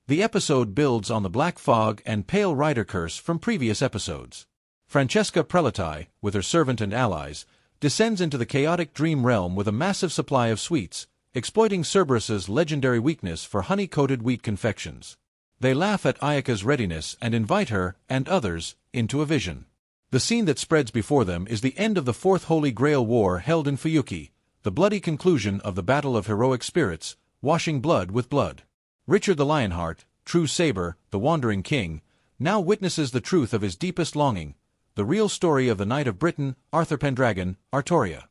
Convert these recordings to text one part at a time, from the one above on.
The episode builds on the Black Fog and Pale Rider curse from previous episodes. Francesca Prelati, with her servant and allies, descends into the chaotic dream realm with a massive supply of sweets, exploiting Cerberus's legendary weakness for honey-coated wheat confections. They laugh at Ayaka's readiness and invite her, and others, into a vision. The scene that spreads before them is the end of the Fourth Holy Grail War held in Fuyuki, the bloody conclusion of the battle of heroic spirits, washing blood with blood. Richard the Lionheart, true saber, the wandering king, now witnesses the truth of his deepest longing, the real story of the Knight of Britain, Arthur Pendragon, Artoria.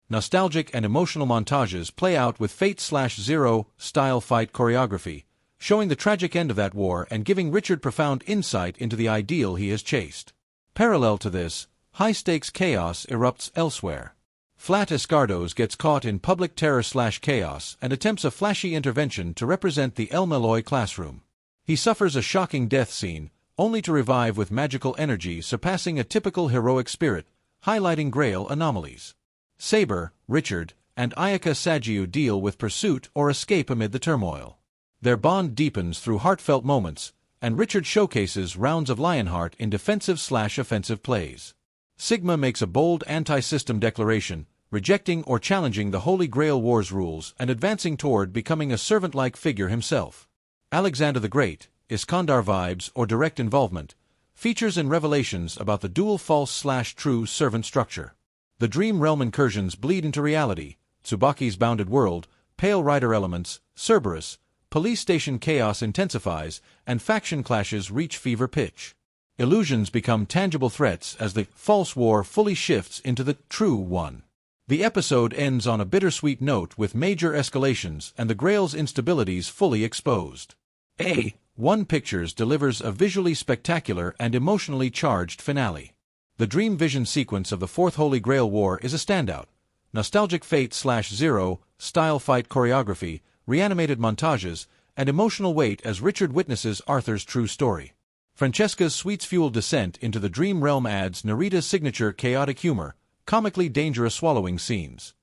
Nostalgic and emotional montages play out with Fate/Zero style fight choreography, showing the tragic end of that war and giving Richard profound insight into the ideal he has chased. Parallel to this, high-stakes chaos erupts elsewhere. Flat Escardos gets caught in public terror/chaos and attempts a flashy intervention to represent the El Malloy classroom. He suffers a shocking death scene, only to revive with magical energy surpassing a typical heroic spirit, highlighting Grail anomalies. Saber, Richard, and Ayaka Sagiu deal with pursuit or escape amid the turmoil. Their bond deepens through heartfelt moments, and Richard showcases rounds of Lionheart in defensive/offensive plays. Sigma makes a bold anti-system declaration, rejecting or challenging the Holy Grail War's rules and advancing toward becoming a servant-like figure himself. Alexander the Great, Iskandar vibes or direct involvement, features in revelations about the dual false/true servant structure. The Dream Realm incursions bleed into reality, Tsubaki's bounded world, Pale Rider elements, Cerberus, police station chaos intensifies, and faction clashes reach fever pitch. Illusions become tangible threats as the false war fully shifts into the true one. The episode ends on a bittersweet note with major escalations and the Grail's instabilities fully exposed. A1 Pictures delivers a visually spectacular and emotionally charged finale. The dream vision sequence of the Fourth Holy Grail War is a standout. Nostalgic Fate/Zero style fight choreography, reanimated montages, and emotional weight as Richard witnesses Arthur's true story. Francesca's sweets-fueled descent into the dream realm adds Narita's signature chaotic humor, comically dangerous swallowing scenes.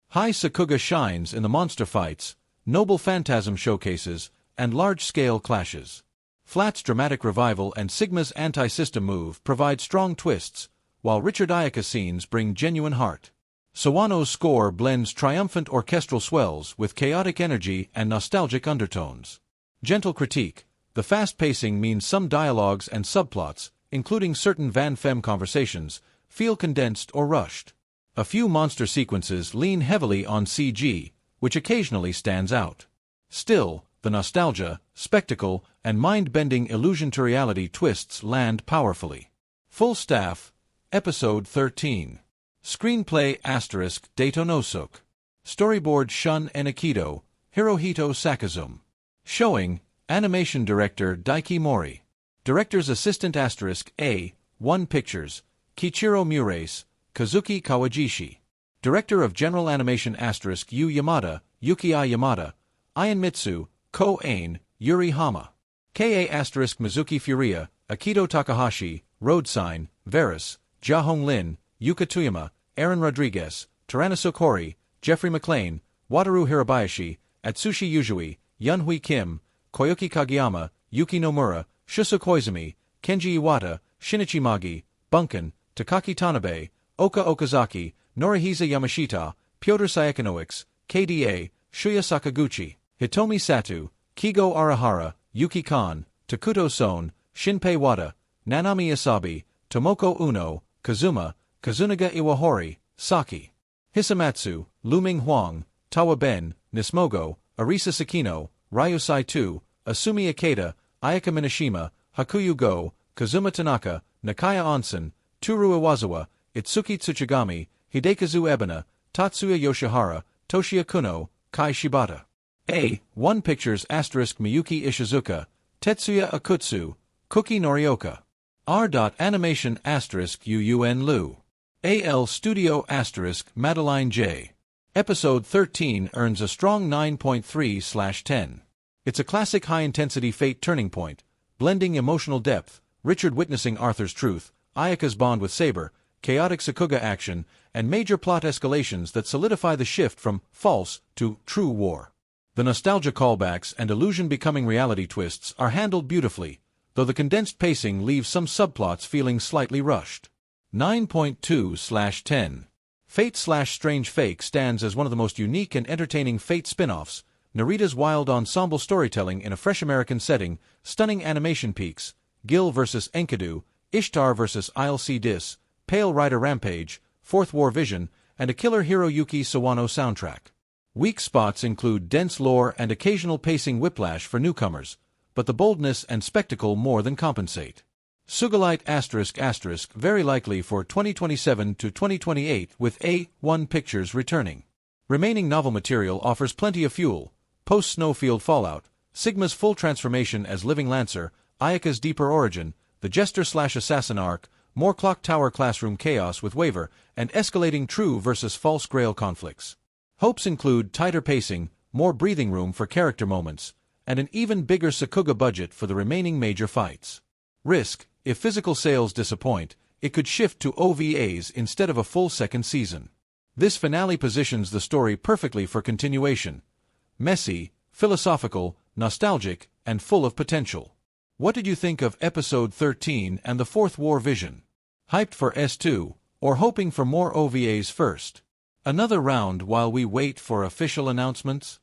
High Sakuga shines in the monster fights, noble phantasm showcases, and large-scale clashes. Flat's dramatic revival and Sigma's anti-system move provide strong twists, while Richard Ayaka scenes bring genuine heart. Sawano's score blends triumphant orchestral swells with chaotic energy and nostalgic undertones. Gentle critique. The fast pacing means some dialogues and subplots, including certain Van Femme conversations, feel condensed or rushed. A few monster sequences lean heavily on CG, which occasionally stands out. Still, the nostalgia, spectacle, and mind-bending illusion-to-reality twists land powerfully. Full Staff, Episode 13. Screenplay * Daytonosuk. Storyboard Shun Enikido, Hirohito Sakazum. Showing Animation Director Daiki Mori. Director's Assistant * A1 Pictures, Kichiro Muraise, Kazuki Kawajishi. Director of General Animation * Yu Yamada, Yukiya Yamada, Ianmitsu, Ko-Ain, Yuri Hama. KA * Mizuki Furia, Akito Takahashi, Road Sign, Varus, Jahong Lin, Yuka Toyama, Aaron Rodriguez, Tyrannosuke Hori, Jeffrey McLean, Wataru Hirabayashi, Atsushi Yuzui, Yunhui Kim, Koyuki Kageyama, Yuki Nomura, Shuso Koizumi, Kenji Iwata, Shinichi Magi, Bunken, Takaki Tanabe, Oka Okazaki, Norihisa Yamashita, Pyotr Sayakinowics, KDA, Shuya Sakaguchi, Hitomi Sato, Kigo Arahara, Yuki Kan, Takuto Son, Shinpei Wada, Nanami Asabi, Tomoko Uno, Kazuma, Kazunaga Iwahori, Saki. Hisamatsu, Luming Huang, Tawa Ben, Nismogo, Arisa Sakino, Ryu Saito, Asumi Ikeda, Ayaka Minashima, Hakuyu Go, Kazuma Tanaka, Nakaya Onsen, Toru Iwazawa, Itsuki Tsuchigami, Hidekazu Ebina, Tatsuya Yoshihara, Toshia Kuno, Kai Shibata. A1 Pictures * Miyuki Ishizuka, Tetsuya Akutsu, Kuki Norioka. R.Animation * Uun Lu. AL Studio * Madeline J. Episode 13 earns a strong 9.3/10. It's a classic high-intensity Fate turning point, blending emotional depth, Richard witnessing Arthur's truth, Ayaka's bond with Saber, chaotic Sakuga action, and major plot escalations that solidify the shift from false to true war. The nostalgia callbacks and illusion becoming reality twists are handled beautifully, though the condensed pacing leaves some subplots feeling slightly rushed. 9.2/10 Fate/Strange Fake stands as one of the most unique and entertaining Fate spin-offs. Narita's wild ensemble storytelling in a fresh American setting, stunning animation peaks, Gil vs. Enkidu, Ishtar vs. Isle Dis, Pale Rider Rampage, Fourth War Vision, and a killer Hiroyuki Sawano soundtrack. Weak spots include dense lore and occasional pacing whiplash for newcomers, but the boldness and spectacle more than compensate. Sugalite***, very likely for 2027 to 2028 with A1 Pictures returning. Remaining novel material offers plenty of fuel: post-Snowfield Fallout, Sigma's full transformation as Living Lancer, Ayaka's deeper origin, the Jester/Assassin arc, more Clock Tower classroom chaos with Waver, and escalating True vs. False Grail conflicts. Hopes include tighter pacing, more breathing room for character moments, and an even bigger Sakuga budget for the remaining major fights. Risk: if physical sales disappoint, it could shift to OVAs instead of a full second season. This finale positions the story perfectly for continuation. Messy, philosophical, nostalgic, and full of potential. What did you think of Episode 13 and the Fourth War Vision? Hyped for S2, or hoping for more OVAs first? Another round while we wait for official announcements?